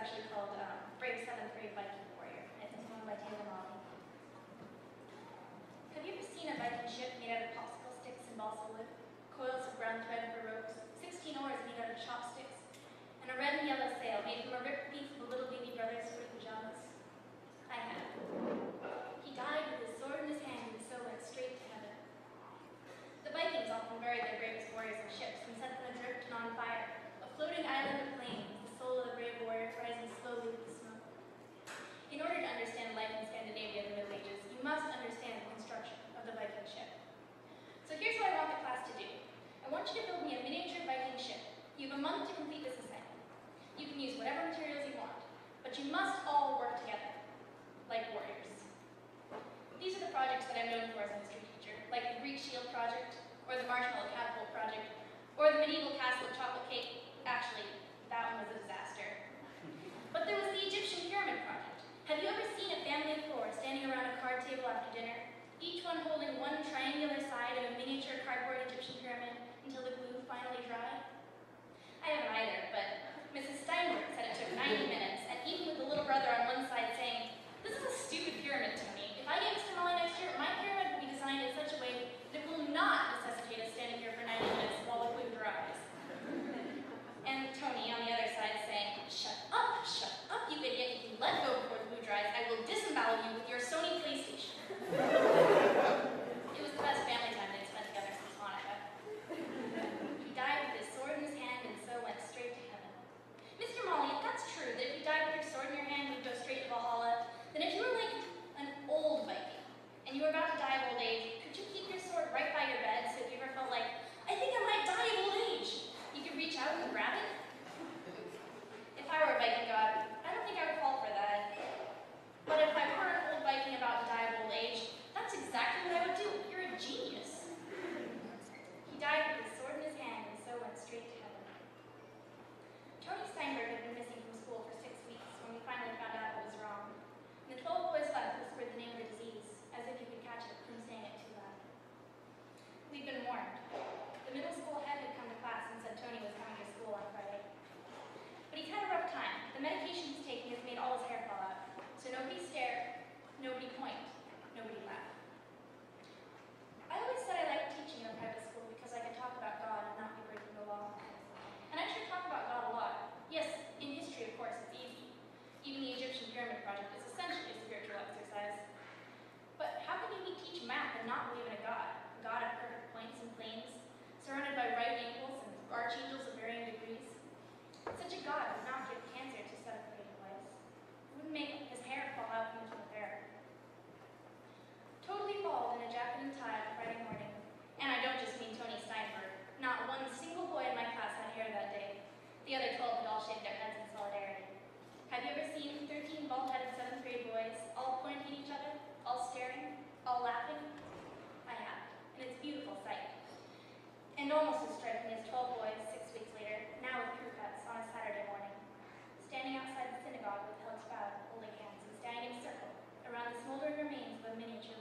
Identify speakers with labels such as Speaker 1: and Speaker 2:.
Speaker 1: actually called Brave 7th Grade Viking Warrior. It's one by Taylor Olin. Have you ever seen a Viking ship made out of popsicle sticks and balsa wood, coils of brown thread for ropes, 16 oars made out of chopsticks, and a red and yellow sail made from a ripped piece of a little baby brother's footy pajamas? I have. He died with his sword in his hand and so went straight to heaven. The Vikings often buried their bravest warriors in ships and set them adrift and on fire, a floating island of flames, the soul of the brave warrior rising slowly with the smoke. In order to understand life in Scandinavia in the Middle Ages, you must understand the construction of the Viking ship. So here's what I want the class to do. I want you to build me a miniature Viking ship. You have a month to complete this assignment. You can use whatever materials you want, but you must all work together, like warriors. These are the projects that I'm known for as a history teacher, like the Greek Shield Project, or the Marshmallow Catapult Project, or the Medieval Castle of Chocolate Cake. Actually, that one was a disaster. But there was the Egyptian Pyramid Project. Have you ever seen a family of four standing around a card table after dinner, each one holding one triangular side of a miniature cardboard Egyptian pyramid until the glue finally dried? I haven't either, but Mrs. Steinberg said it took 90 minutes, and even with the little brother on one side saying, "This is a stupid pyramid, Tony. If I get Mr. Molly next year, my pyramid will be designed in such a way that it will not necessitate us standing here for 90 minutes while the glue dries." And Tony on the other side saying, shut up, you idiot. If you let go before the glue dries, I will disembowel you with your Sony PlayStation." It was the best family time they'd spent together since Hanukkah. He died with his sword in his hand and so went straight to heaven. Mr. Molly, if that's true, that if you died with your sword in your hand, you'd go straight to Valhalla, then if you were like an old Viking, and you were about to die of old age, could you keep your sword right by your bed so if you ever felt like, "I think I might die of old age," you could reach out and grab it? If I were a Viking god, I don't think I would fall for that. But if I were an old Viking about to die of old age, that's exactly what I would do. You're a genius. He died with his sword in his hand and so went straight to heaven. Tony Steinberg had been missing from school for 6 weeks when we finally found out what was wrong. And the 12 boys left whispered the name of the disease, as if you could catch it from saying it too loud. We'd been warned. The middle school head had come to class and said Tony was coming to school on Friday. But he's had a rough time. The medication he's taking has made all his hair fall out. So nobody stared, nobody pointed, nobody laughed. I always said I liked teaching in a private school because I could talk about God and not be breaking the law. And I sure talk about God a lot. Yes, in history, of course, it's easy. Even the Egyptian Pyramid Project is essentially a spiritual exercise. But how can you teach math and not believe in a God of perfect points and planes, surrounded by right angles and archangels of varying degrees? Such a God would not give cancer to 7th grade boys. It wouldn't make his hair fall out from the hair. Totally bald in a jacket and tie on Friday morning. And I don't just mean Tony Steinberg. Not one single boy in my class had hair that day. The other 12 had all shaved their heads in solidarity. Have you ever seen 13 bald-headed 7th grade boys, all pointing at each other, all staring, all laughing? I have, and it's a beautiful sight. And almost as striking as 12 boys 6 weeks later, now with crew cuts on a Saturday morning, standing outside the synagogue with heads bowed, holding hands, and standing in a circle around the smoldering remains of a miniature